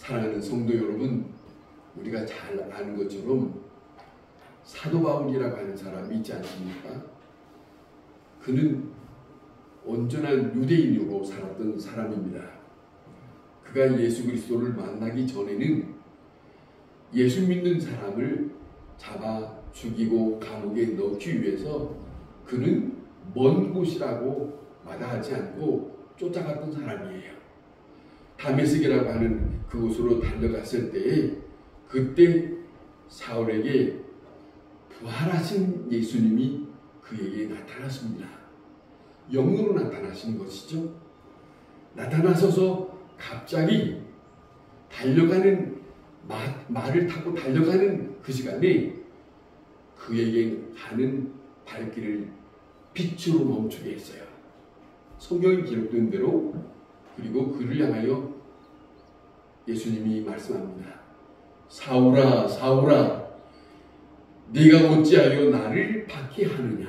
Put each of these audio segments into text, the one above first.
사랑하는 성도 여러분, 우리가 잘 아는 것처럼 사도 바울이라고 하는 사람이 있지 않습니까? 그는 온전한 유대인으로 살았던 사람입니다. 그가 예수 그리스도를 만나기 전에는 예수 믿는 사람을 잡아 죽이고 감옥에 넣기 위해서 그는 먼 곳이라고 마다하지 않고 쫓아갔던 사람이에요. 다메섹이라고 하는 그곳으로 달려갔을 때에 그때 사울에게 부활하신 예수님이 그에게 나타났습니다. 영으로 나타나신 것이죠. 나타나셔서 갑자기 달려가는 말을 타고 달려가는 그 시간에 그에게 가는 발길을 빛으로 멈추게 했어요. 성경에 기록된 대로. 그리고 그를 향하여 예수님이 말씀합니다. 사울아, 사울아, 네가 어찌하여 나를 박해하느냐?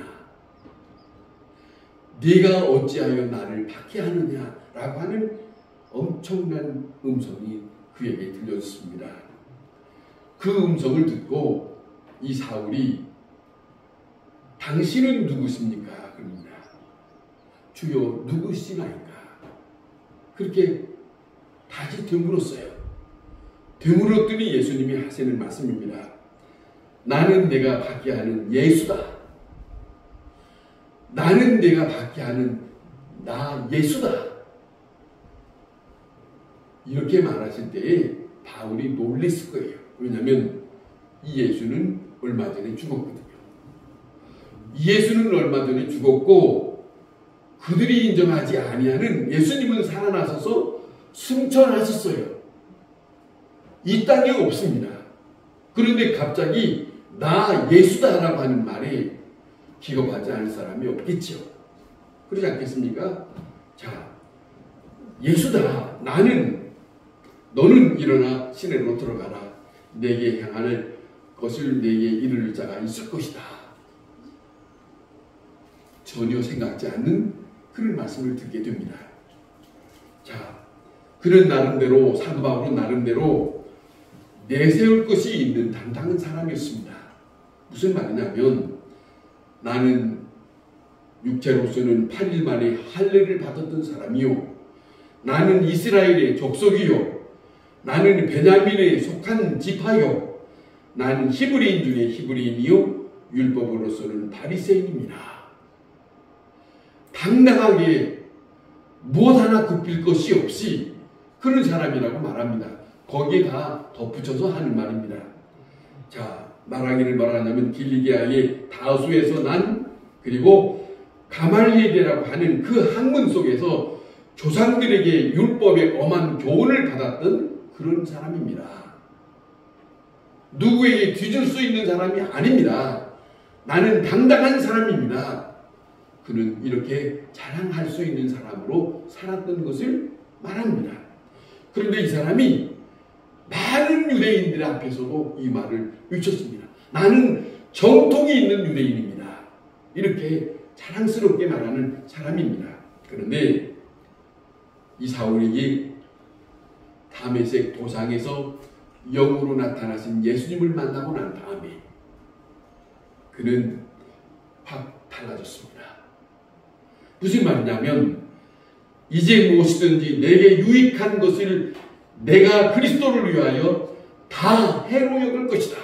네가 어찌하여 나를 박해하느냐? 라고 하는 엄청난 음성이 그에게 들렸습니다. 그 음성을 듣고 이 사울이 당신은 누구십니까? 그럽니다. 주여 누구시나이까? 그렇게 다시 되물었어요. 되물었더니 예수님이 하시는 말씀입니다. 나는 내가 박해하는 예수다. 나는 내가 박해하는 나 예수다. 이렇게 말하실 때에 바울이 놀랬을 거예요. 왜냐하면 이 예수는 얼마 전에 죽었거든요. 이 예수는 얼마 전에 죽었고 그들이 인정하지 아니하는 예수님은 살아나셔서 승천하셨어요. 이 땅에 없습니다. 그런데 갑자기 나 예수다라고 하는 말에 기겁하지 않을 사람이 없겠죠. 그러지 않겠습니까? 자, 예수다. 너는 일어나 시내로 들어가라. 내게 향할 것을 내게 이를 자가 있을 것이다. 전혀 생각지 않는 그런 말씀을 듣게 됩니다. 자, 그는 나름대로, 사도 바울은 나름대로 내세울 것이 있는 당당한 사람이었습니다. 무슨 말이냐면 나는 육체로서는 8일 만에 할례를 받았던 사람이요, 나는 이스라엘의 족속이요, 나는 베냐민에 속한 지파요, 나는 히브리인 중에 히브리인이요, 율법으로서는 바리새인입니다. 당당하게 무엇 하나 굽힐 것이 없이 그런 사람이라고 말합니다. 거기에 다 덧붙여서 하는 말입니다. 자, 말하기를 말하자면 길리기아의 다수에서 난, 그리고 가말리엘이라고 하는 그 학문 속에서 조상들에게 율법의 엄한 교훈을 받았던 그런 사람입니다. 누구에게 뒤질 수 있는 사람이 아닙니다. 나는 당당한 사람입니다. 그는 이렇게 자랑할 수 있는 사람으로 살았던 것을 말합니다. 그런데 이 사람이 많은 유대인들 앞에서도 이 말을 외쳤습니다. 나는 정통이 있는 유대인입니다. 이렇게 자랑스럽게 말하는 사람입니다. 그런데 이 사울에게 다메섹 도상에서 영으로 나타나신 예수님을 만나고 난 다음에 그는 확 달라졌습니다. 무슨 말이냐면 이제 무엇이든지 내게 유익한 것을 내가 그리스도를 위하여 다 해로 여길 것이다.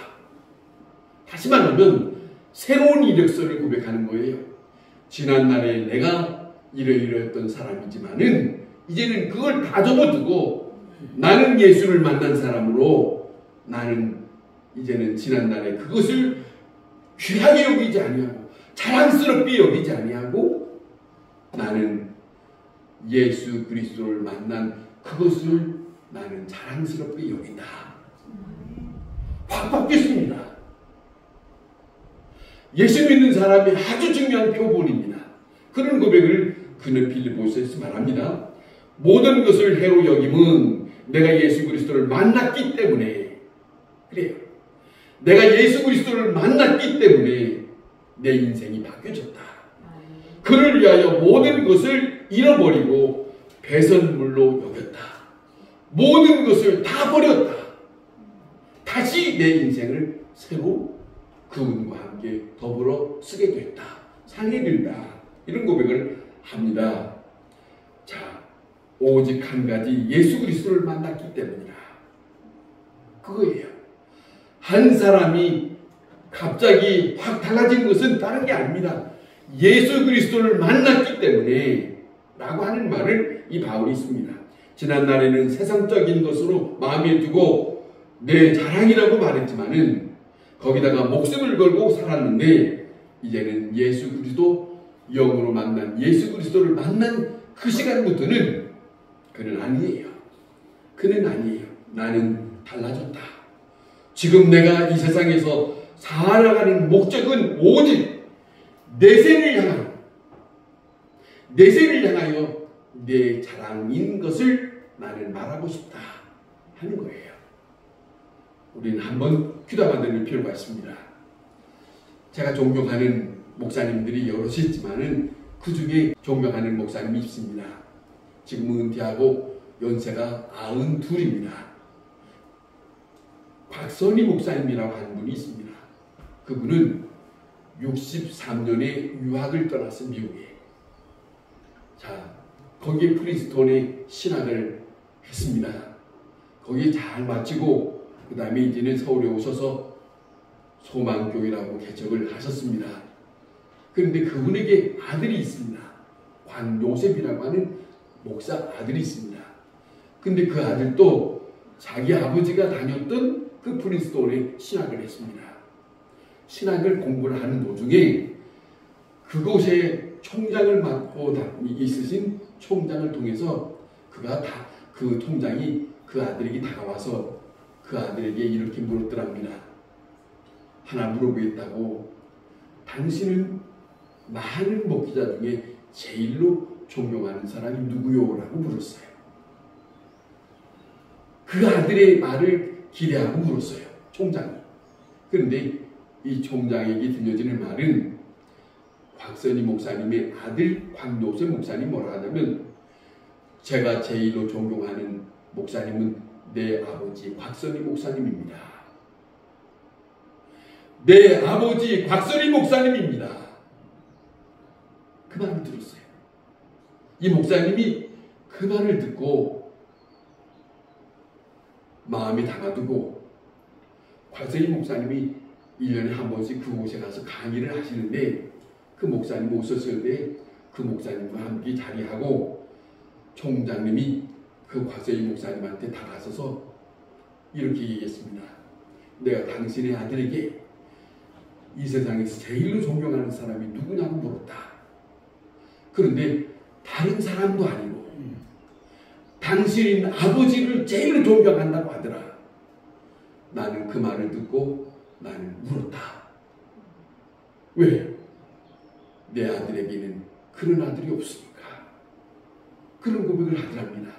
다시 말하면 새로운 이력서를 고백하는 거예요. 지난날에 내가 이러이러했던 사람이지만은 이제는 그걸 다 접어두고 나는 예수를 만난 사람으로 나는 이제는 지난날에 그것을 귀하게 여기지 아니하고 자랑스럽게 여기지 아니하고 나는 예수 그리스도를 만난 그것을 나는 자랑스럽게 여긴다. 확 바뀌었습니다. 예수 믿는 사람이 아주 중요한 표본입니다. 그런 고백을 그는 빌립보서에서 말합니다. 모든 것을 해로 여김은 내가 예수 그리스도를 만났기 때문에 그래요. 내가 예수 그리스도를 만났기 때문에 내 인생이 바뀌어졌다. 그를 위하여 모든 것을 잃어버리고 배선물로 여겼다. 모든 것을 다 버렸다. 다시 내 인생을 새로 그분과 함께 더불어 쓰게 됐다. 살게 된다. 이런 고백을 합니다. 자, 오직 한 가지 예수 그리스도를 만났기 때문이다. 그거예요. 한 사람이 갑자기 확 달라진 것은 다른 게 아닙니다. 예수 그리스도를 만났기 때문에 라고 하는 말을 이 바울이 있습니다. 지난날에는 세상적인 것으로 마음에 두고 내 자랑이라고 말했지만은 거기다가 목숨을 걸고 살았는데 이제는 예수 그리스도 영으로 만난 예수 그리스도를 만난 그 시간부터는 그는 아니에요. 그는 아니에요. 나는 달라졌다. 지금 내가 이 세상에서 살아가는 목적은 오직 내세를 향하여 내 자랑인 것을 나는 말하고 싶다 하는 거예요. 우리는 한번 귀담아드릴 필요가 있습니다. 제가 존경하는 목사님들이 여럿이 있지만은 그 중에 존경하는 목사님이 있습니다. 지금 은퇴하고 연세가 92입니다. 곽선희 목사님이라고 하는 분이 있습니다. 그분은 63년에 유학을 떠나서 미국에, 자, 거기에 프린스톤에 신학을 했습니다. 거기에 잘 마치고 그 다음에 이제는 서울에 오셔서 소망교회라고 개척을 하셨습니다. 그런데 그분에게 아들이 있습니다. 관요셉이라고 하는 목사 아들이 있습니다. 근데 그 아들도 자기 아버지가 다녔던 그 프린스톤에 신학을 했습니다. 신학을 공부를 하는 도중에 그곳에 총장을 맡고 있으신 총장을 통해서 그 통장이 그 아들에게 다가와서 그 아들에게 이렇게 물었더랍니다. 하나 물어보겠다고. 당신은 많은 목회자 중에 제일로 존경하는 사람이 누구요? 라고 물었어요. 그 아들의 말을 기대하고 물었어요. 총장이. 그런데 이 총장에게 들려지는 말은 곽선희 목사님의 아들 광요셉 목사님 뭐라 하냐면, 제가 제일로 존경하는 목사님은 내 아버지 곽선희 목사님입니다. 내 아버지 곽선희 목사님입니다. 그 말을 들었어요. 이 목사님이 그 말을 듣고 마음에 담아두고, 곽선희 목사님이 1년에 한 번씩 그곳에 가서 강의를 하시는데, 그 목사님 오셨을 때 그 목사님과 함께 자리하고 총장님이 그 곽선희 목사님한테 다가서서 이렇게 얘기했습니다. 내가 당신의 아들에게 이 세상에서 제일로 존경하는 사람이 누구냐고 물었다. 그런데 다른 사람도 아니고 당신 아버지를 제일로 존경한다고 하더라. 나는 그 말을 듣고 나는 울었다. 왜? 내 아들에게는 그런 아들이 없으니까. 그런 고백을 하더랍니다.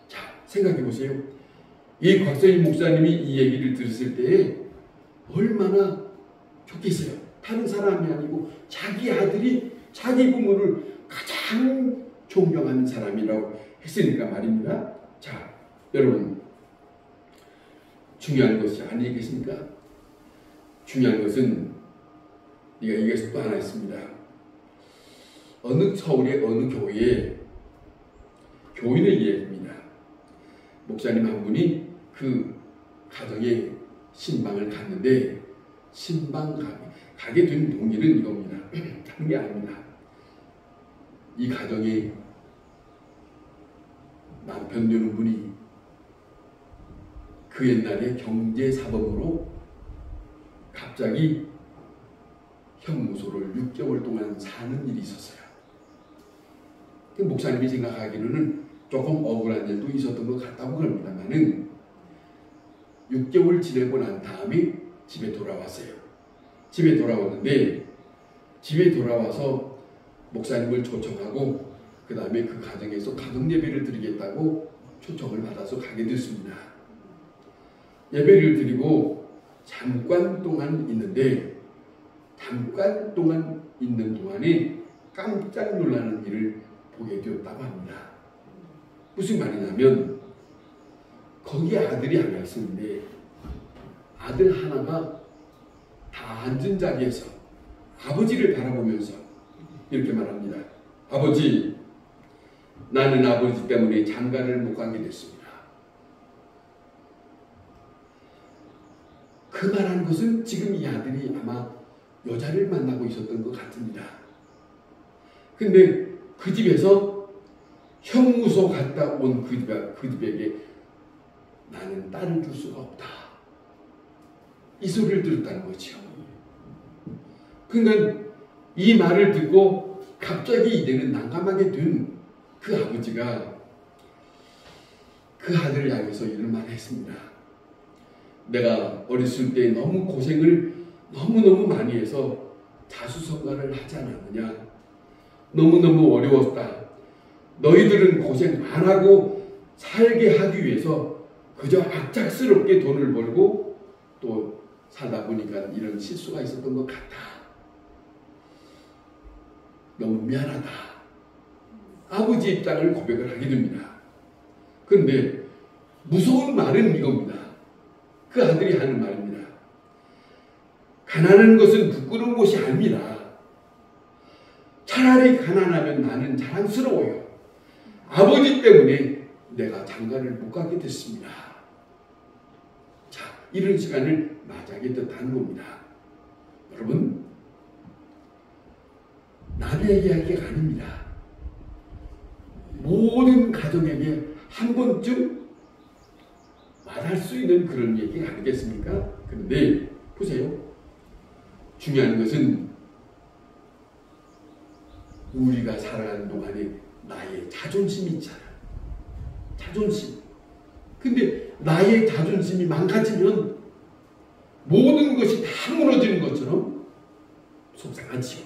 자, 생각해 보세요. 이 곽선희 목사님이 이 얘기를 들었을 때 얼마나 좋겠어요. 다른 사람이 아니고 자기 아들이 자기 부모를 가장 존경하는 사람이라고 했으니까 말입니다. 자, 여러분, 중요한 것이 아니겠습니까? 중요한 것은 네가 이것이 또 하나 있습니다. 어느 서울의 어느 교회에 교인을 이야기합니다. 목사님 한 분이 그 가정에 신방을 갔는데, 신방 가게 된 동기는 이겁니다. 다른 게 아닙니다. 이 가정에 남편 되는 분이 그 옛날에 경제사범으로 갑자기 형무소를 6개월 동안 사는 일이 있었어요. 목사님이 생각하기로는 조금 억울한 일도 있었던 것 같다고 그럽니다만은 6개월 지내고 난 다음에 집에 돌아왔어요. 집에 돌아왔는데, 집에 돌아와서 목사님을 초청하고 그 다음에 그 가정에서 가정 예배를 드리겠다고 초청을 받아서 가게 됐습니다. 예배를 드리고 잠깐 동안 있는데, 잠깐 동안 있는 동안에 깜짝 놀라는 일을 보게 되었다고 합니다. 무슨 말이냐면, 거기에 아들이 하나 있었는데 아들 하나가 다 앉은 자리에서 아버지를 바라보면서 이렇게 말합니다. 아버지, 나는 아버지 때문에 장가를 못 가게 됐습니다. 그 말하는 것은 지금 이 아들이 아마 여자를 만나고 있었던 것 같습니다. 근데 그 집에서 형무소 갔다 온 그 집에게 나는 딸을 줄 수가 없다. 이 소리를 들었다는 거죠. 그러니까 이 말을 듣고 갑자기 이제는 난감하게 된 그 아버지가 그 아들을 향해서 이런 말을 했습니다. 내가 어렸을 때 너무 고생을 너무너무 많이 해서 자수성가를 하지 않았느냐. 너무너무 어려웠다. 너희들은 고생 안 하고 살게 하기 위해서 그저 악착스럽게 돈을 벌고 또 살다 보니까 이런 실수가 있었던 것 같다. 너무 미안하다. 아버지 입장을 고백을 하게 됩니다. 그런데 무서운 말은 이겁니다. 그 아들이 하는 말입니다. 가난한 것은 부끄러운 것이 아닙니다. 차라리 가난하면 나는 자랑스러워요. 아버지 때문에 내가 장가를 못 가게 됐습니다. 자, 이런 시간을 맞이하게 됐다는 겁니다. 여러분, 남의 이야기가 아닙니다. 모든 가정에게 한 번쯤 말할 수 있는 그런 얘기가 아니겠습니까? 그런데 보세요. 중요한 것은 우리가 살아가는 동안에 나의 자존심이 있잖아. 자존심. 근데 나의 자존심이 망가지면 모든 것이 다 무너지는 것처럼 속상하지요.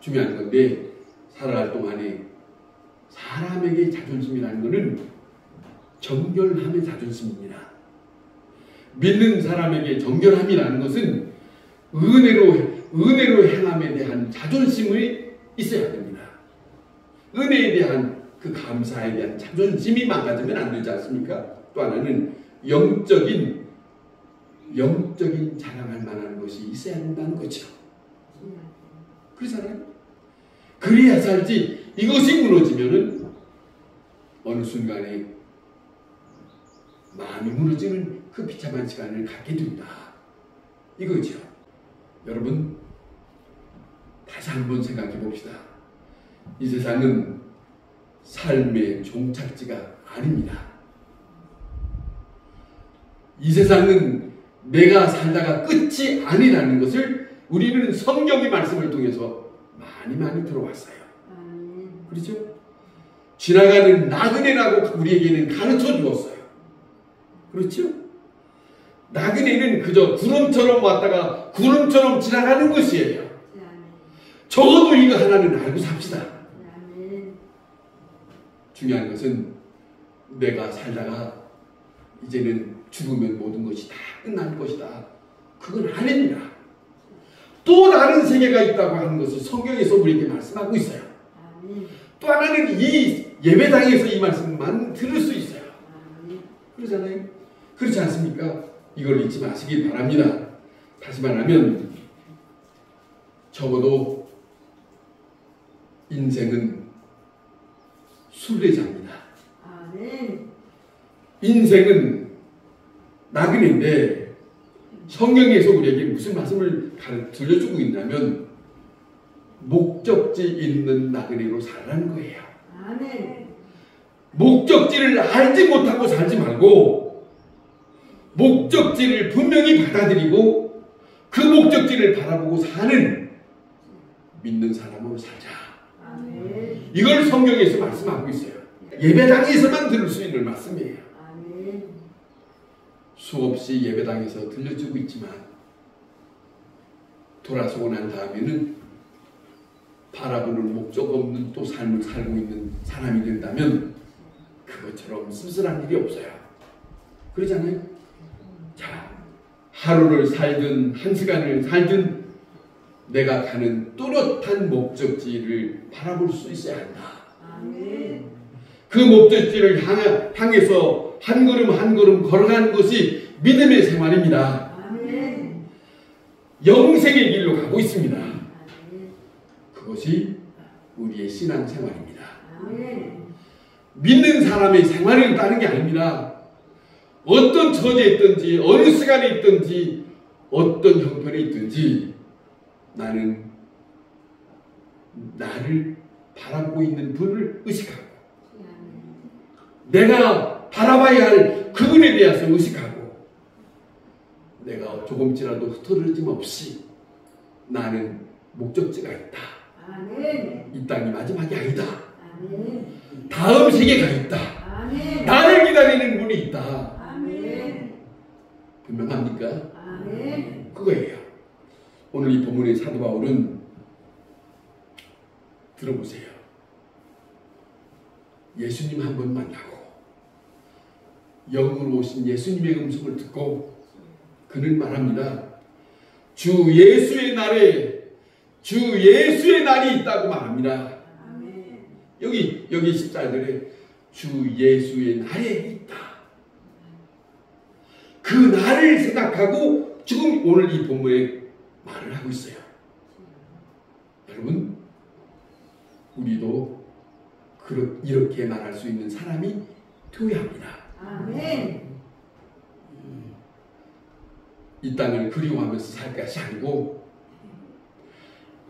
중요한 건데 살아갈 동안에 사람에게 자존심이라는 것은 정결함의 자존심입니다. 믿는 사람에게 정결함이라는 것은 은혜로 행함에 대한 자존심이 있어야 됩니다. 은혜에 대한 그 감사에 대한 자존심이 망가지면 안 되지 않습니까? 또 하나는 영적인 자랑할 만한 것이 있어야 된다는 거죠. 그렇잖아요. 그래야 살지. 이것이 무너지면은 어느 순간에 마음이 무너지는 그 비참한 시간을 갖게 된다. 이거죠. 여러분, 다시 한번 생각해 봅시다. 이 세상은 삶의 종착지가 아닙니다. 이 세상은 내가 살다가 끝이 아니라는 것을 우리는 성경의 말씀을 통해서 많이 들어왔어요. 그렇죠? 지나가는 나그네라고 우리에게는 가르쳐 주었어요. 그렇죠? 나그네는 그저 구름처럼 왔다가 구름처럼 지나가는 것이에요. 적어도 이거 하나는 알고 삽시다. 중요한 것은 내가 살다가 이제는 죽으면 모든 것이 다 끝날 것이다. 그건 아닙니다. 또 다른 세계가 있다고 하는 것을 성경에서 우리에게 말씀하고 있어요. 또 하나는 이 예배당에서 이 말씀만 들을 수 있어요. 그러잖아요. 그렇지 않습니까? 이걸 잊지 마시기 바랍니다. 다시 말하면 적어도 인생은 순례자입니다. 인생은 나그네인데 성경에서 우리에게 무슨 말씀을 들려주고 있냐면 목적지 있는 나그네로 살라는 거예요. 아멘. 목적지를 알지 못하고 살지 말고 목적지를 분명히 받아들이고 그 목적지를 바라보고 사는 믿는 사람으로 살자. 아멘. 이걸 성경에서 말씀하고 있어요. 예배당에서만 들을 수 있는 말씀이에요. 아멘. 수없이 예배당에서 들려주고 있지만 돌아서고 난 다음에는 바라보는 목적 없는 또 삶을 살고 있는 사람이 된다면 그것처럼 쓸쓸한 일이 없어요. 그러잖아요. 자, 하루를 살든 한 시간을 살든 내가 가는 뚜렷한 목적지를 바라볼 수 있어야 한다. 아멘. 그 목적지를 향해서 한 걸음 한 걸음 걸어가는 것이 믿음의 생활입니다. 아멘. 영생의 길로 가고 있습니다. 아멘. 그것이 우리의 신앙 생활입니다. 아멘. 믿는 사람의 생활을 따르는 게 아닙니다. 어떤 처지에 있든지 어느 시간에 있든지 어떤 형편에 있든지 나는 나를 바라보고 있는 분을 의식하고 내가 바라봐야 할 그분에 대해서 의식하고 내가 조금쯤이라도 흐트러짐 없이 나는 목적지가 있다. 아멘. 이 땅이 마지막이 아니다. 아멘. 다음 세계가 있다. 아멘. 나를 기다리는 분이 있다. 아멘. 분명합니까? 아멘. 그거예요. 오늘 이 본문의 사도 바울은 들어보세요. 예수님 한 번 만나고 영으로 오신 예수님의 음성을 듣고 그는 말합니다. 주 예수의 날이 있다고 말합니다. 아멘. 여기 14절에 주 예수의 날에 있다. 그 날을 생각하고 지금 오늘 이 본문에 말을 하고 있어요. 여러분, 우리도 이렇게 말할 수 있는 사람이 되어야 합니다. 아멘. 이 땅을 그리워하면서 살 것이 아니고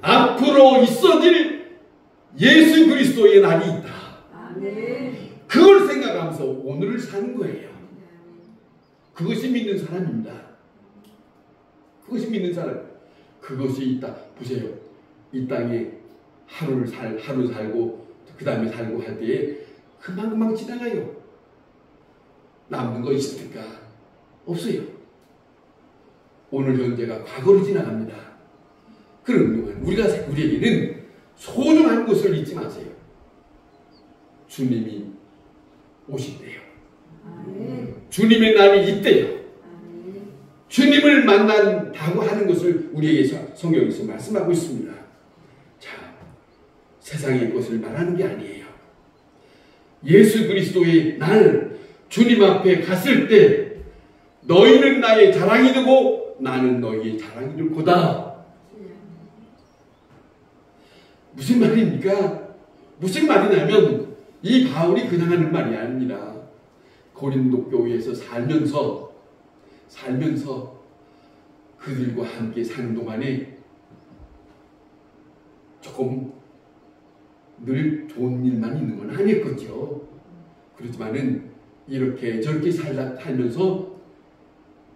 앞으로 있어질 예수 그리스도의 날이 있다. 아멘. 그걸 생각하면서 오늘을 사는 거예요. 그것이 믿는 사람입니다. 그것이 믿는 사람. 그것이 있다. 보세요. 이 땅에 하루 살고 그 다음에 살고 할 때에 금방 지나가요. 남는 거 있습니까? 없어요. 오늘 현재가 과거로 지나갑니다. 그러면 우리에게는 소중한 것을 잊지 마세요. 주님이 오신대요. 아멘. 주님의 날이 있대요. 아멘. 주님을 만난다고 하는 것을 우리에게 성경에서 말씀하고 있습니다. 자, 세상의 것을 말하는 게 아니에요. 예수 그리스도의 날 주님 앞에 갔을 때 너희는 나의 자랑이 되고 나는 너희의 자랑이 될 거다. 무슨 말입니까? 무슨 말이냐면 이 바울이 그냥 하는 말이 아닙니다. 고린도 교회에서 살면서 그들과 함께 사는 동안에 조금 늘 좋은 일만 있는 건 아니었겠죠. 그렇지만은 이렇게 저렇게 살면서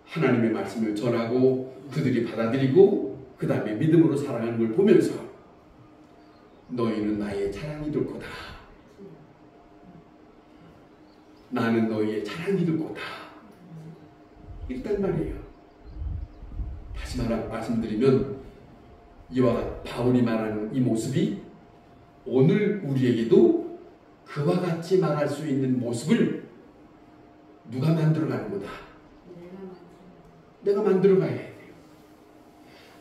하나님의 말씀을 전하고 그들이 받아들이고 그 다음에 믿음으로 살아가는 걸 보면서 너희는 나의 자랑이 될 거다. 나는 너희의 자랑이 될 거다. 이랬단 말이에요. 다시 말씀드리면 이와 바울이 말하는 이 모습이 오늘 우리에게도 그와 같이 말할 수 있는 모습을 누가 만들어가는 거다? 내가 만들어가야 돼요.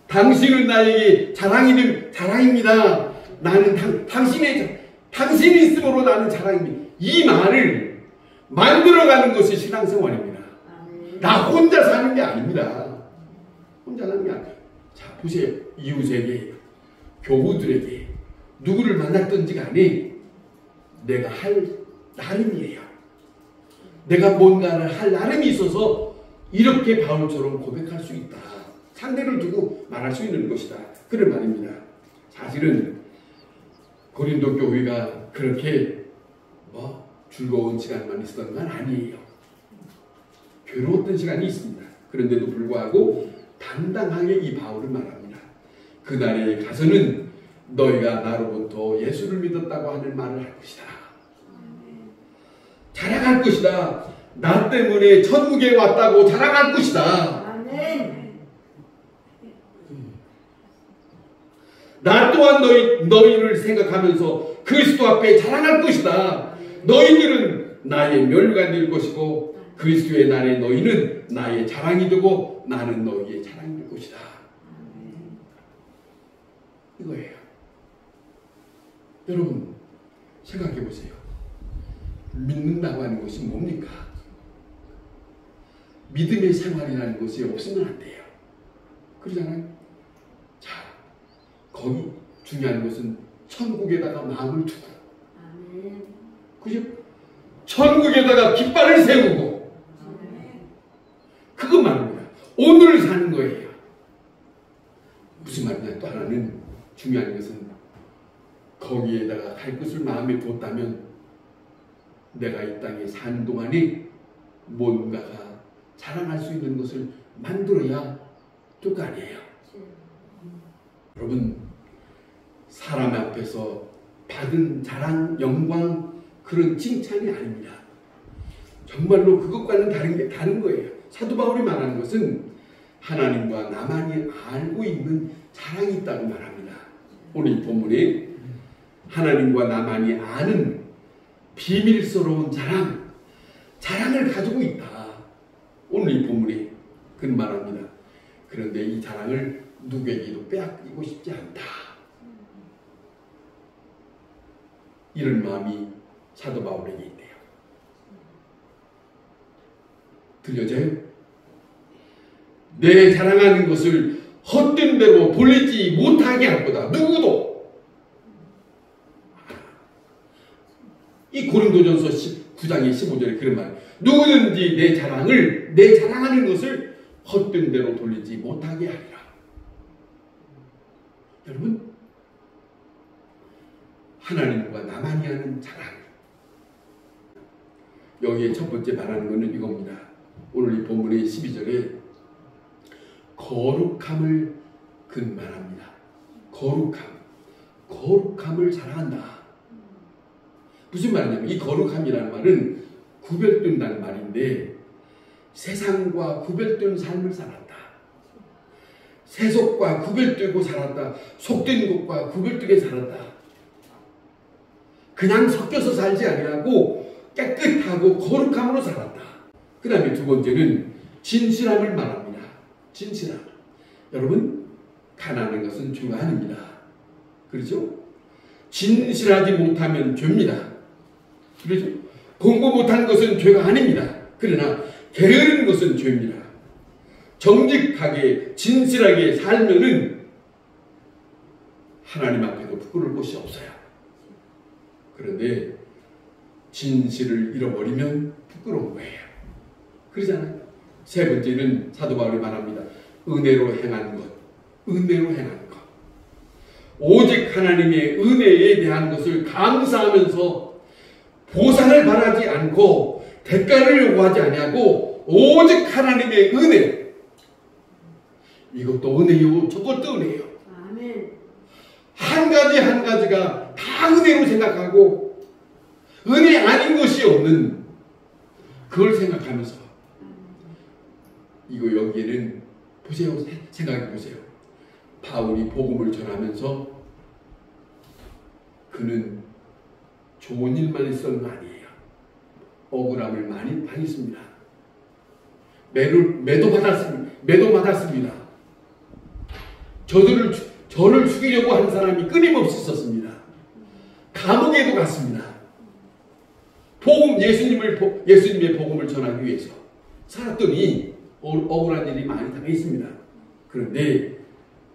당신은 나에게 자랑입니다. 나는 당신이 있음으로 나는 자랑입니다. 이 말을 만들어가는 것이 신앙생활입니다. 나 혼자 사는 게 아닙니다. 혼자 사는 게 아니에요. 자, 보세요. 이웃에게, 교우들에게 누구를 만났든지 간에 내가 할 나름이에요. 내가 뭔가를 할 나름이 있어서 이렇게 바울처럼 고백할 수 있다. 상대를 두고 말할 수 있는 것이다. 그런 말입니다. 사실은 고린도 교회가 그렇게 즐거운 시간만 있었던 건 아니에요. 괴로웠던 시간이 있습니다. 그런데도 불구하고 당당하게 이 바울을 말합니다. 그날에 가서는 너희가 나로부터 예수를 믿었다고 하는 말을 할 것이다. 자랑할 것이다. 나 때문에 천국에 왔다고 자랑할 것이다. 아멘. 나 또한 너희를 생각하면서 그리스도 앞에 자랑할 것이다. 너희들은 나의 멸류관이 될 것이고 그리스도의 날에 너희는 나의 자랑이 되고 나는 너희의 자랑이 될 것이다. 이거예요. 여러분 생각해 보세요. 믿는다고 하는 것이 뭡니까? 믿음의 생활이라는 것이 없으면 안 돼요. 그러잖아요. 자, 거기 중요한 것은 천국에다가 마음을 두고, 아멘. 그죠? 천국에다가 깃발을 세우고, 그거 말입니다. 오늘 사는 거예요. 무슨 말이냐? 또 하나는 중요한 것은 거기에다가 갈 것을 마음에 두었다면 내가 이 땅에 사는 동안에 뭔가가 자랑할 수 있는 것을 만들어야 될 거 아니에요. 여러분, 사람 앞에서 받은 자랑, 영광, 그런 칭찬이 아닙니다. 정말로 그것과는 다른 거예요. 사도 바울이 말하는 것은 하나님과 나만이 알고 있는 자랑이 있다고 말합니다. 오늘 이 본문에 하나님과 나만이 아는 비밀스러운 자랑을 가지고 있다. 오늘 이 본문에 그런 말합니다. 그런데 이 자랑을 누구에게도 빼앗기고 싶지 않다. 이런 마음이 사도 바울에게 있대요. 들려져요? 내 자랑하는 것을 헛된 대로 돌리지 못하게 할 거다. 누구도. 이 고린도전서 9장의 15절에 그런 말. 누구든지 내 자랑하는 것을 헛된 대로 돌리지 못하게 하리라. 여러분, 하나님과 나만이 하는 자랑. 여기에 첫 번째 말하는 것은 이겁니다. 오늘 이 본문의 12절에 거룩함을 말합니다. 거룩함을 자랑한다. 무슨 말이냐면 이 거룩함이라는 말은 구별된다는 말인데 세상과 구별된 삶을 살았다. 세속과 구별되고 살았다. 속된 것과 구별되게 살았다. 그냥 섞여서 살지 아니하고 깨끗하고 거룩함으로 살았다. 그 다음에 두 번째는 진실함을 말합니다. 진실함. 여러분, 가난한 것은 죄가 아닙니다. 그렇죠? 진실하지 못하면 죄입니다. 그렇죠? 공부 못한 것은 죄가 아닙니다. 그러나 게으른 것은 죄입니다. 정직하게 진실하게 살면은 하나님 앞에도 부끄러울 것이 없어요. 그런데 진실을 잃어버리면 부끄러운 거예요. 그러잖아요. 세 번째는 사도 바울이 말합니다. 은혜로 행한 것. 은혜로 행한 것. 오직 하나님의 은혜에 대한 것을 감사하면서 보상을 바라지 않고 대가를 요구하지 아니하고 오직 하나님의 은혜. 이것도 은혜요. 저것도 은혜요. 아멘. 한 가지 한 가지가 다 은혜로 생각하고 은혜 아닌 것이 없는 그걸 생각하면서 이거 여기에는 보세요. 생각해 보세요. 바울이 복음을 전하면서 그는 좋은 일만 했던 거 아니에요. 억울함을 많이 당했습니다. 매도 받았습니다. 저를 죽이려고 한 사람이 끊임없이 있었습니다. 감옥에도 갔습니다. 예수님의 복음을 전하기 위해서 살았더니 억울한 일이 많이 당했습니다. 그런데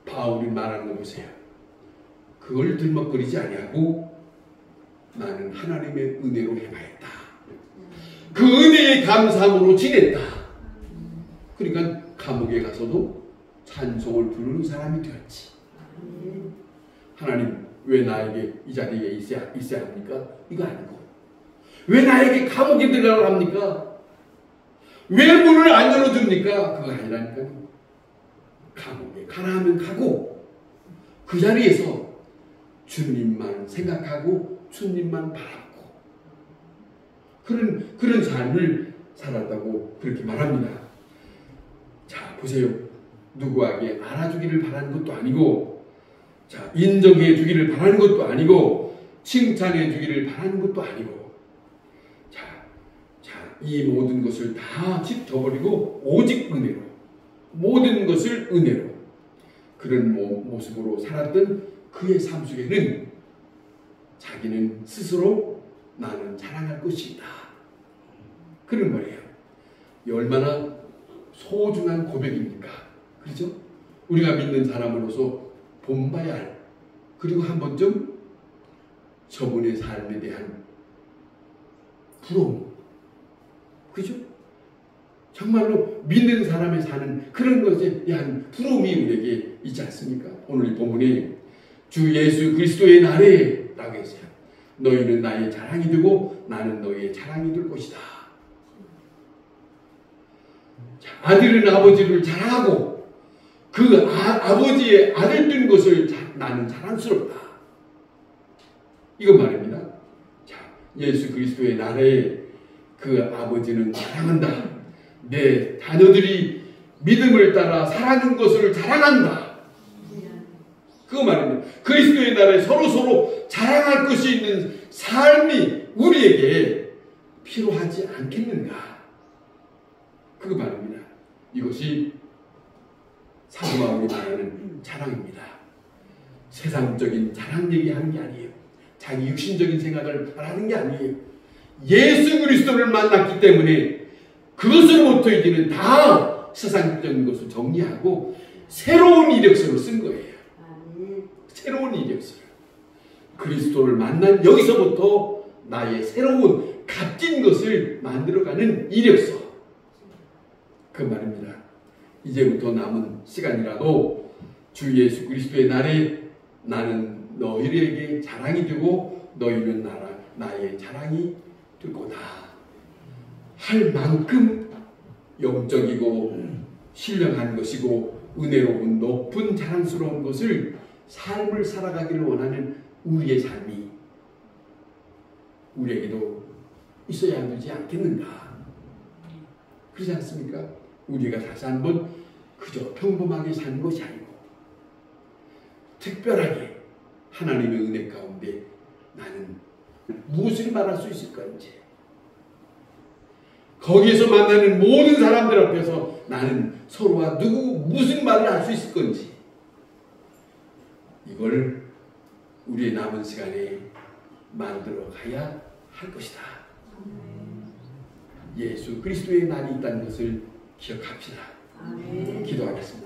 바울이 말하는 거 보세요. 그걸 들먹거리지 아니하고 나는 하나님의 은혜로 행하였다. 그 은혜에 감사함으로 지냈다. 그러니까 감옥에 가서도 찬송을 부르는 사람이 되었지. 하나님 왜 나에게 이 자리에 있어야 합니까? 이거 아니고 왜 나에게 감옥에 들어가라고 합니까? 왜 문을 안 열어줍니까? 그거 아니라니까요. 감옥에 가라 하면 가고 그 자리에서 주님만 생각하고 주님만 바라고 그런 삶을 살았다고 그렇게 말합니다. 자, 보세요. 누구에게 알아주기를 바라는 것도 아니고, 자, 인정해 주기를 바라는 것도 아니고, 칭찬해 주기를 바라는 것도 아니고, 이 모든 것을 다 짚어버리고 오직 은혜로, 모든 것을 은혜로 그런 모습으로 살았던 그의 삶 속에는 자기는 스스로 나는 자랑할 것이다. 그런 말이에요. 얼마나 소중한 고백입니까? 그렇죠? 우리가 믿는 사람으로서 본봐야 할, 그리고 한 번쯤 저분의 삶에 대한 부러움, 그죠? 정말로 믿는 사람이 사는 그런 것에 대한 부러움이 우리에게 있지 않습니까? 오늘 이 본문에 주 예수 그리스도의 날에 라고 했어요. 너희는 나의 자랑이 되고 나는 너희의 자랑이 될 것이다. 아들은 아버지를 자랑하고 그 아버지의 아들 된 것을 나는 자랑스럽다. 이거 말입니다. 자, 예수 그리스도의 날에 그 아버지는 자랑한다. 내 자녀들이 믿음을 따라 살아가는 것을 자랑한다. 그거 말입니다. 그리스도의 날에 서로 자랑할 것이 있는 삶이 우리에게 필요하지 않겠는가. 그거 말입니다. 이것이 사도 바울이 말하는 자랑입니다. 세상적인 자랑 얘기하는 게 아니에요. 자기 육신적인 생각을 하는 게 아니에요. 예수 그리스도를 만났기 때문에 그것으로부터 이제는 다 세상적인 것을 정리하고 새로운 이력서를 쓴 거예요. 새로운 이력서. 그리스도를 만난 여기서부터 나의 새로운 값진 것을 만들어가는 이력서. 그 말입니다. 이제부터 남은 시간이라도 주 예수 그리스도의 날에 나는 너희에게 자랑이 되고 너희는 나의 자랑이 될 거다. 할 만큼 영적이고 신령한 것이고 은혜로운 높은 자랑스러운 것을 삶을 살아가기를 원하는 우리의 삶이 우리에게도 있어야 되지 않겠는가. 그렇지 않습니까? 우리가 다시 한번 그저 평범하게 사는 것이 아니고 특별하게 하나님의 은혜 가운데 나는 무엇을 말할 수 있을 건지, 거기에서 만나는 모든 사람들 앞에서 나는 서로와 무슨 말을 할 수 있을 건지, 이걸 우리의 남은 시간에 만들어 가야 할 것이다. 예수 그리스도의 날이 있다는 것을 기억합시다. 기도하겠습니다.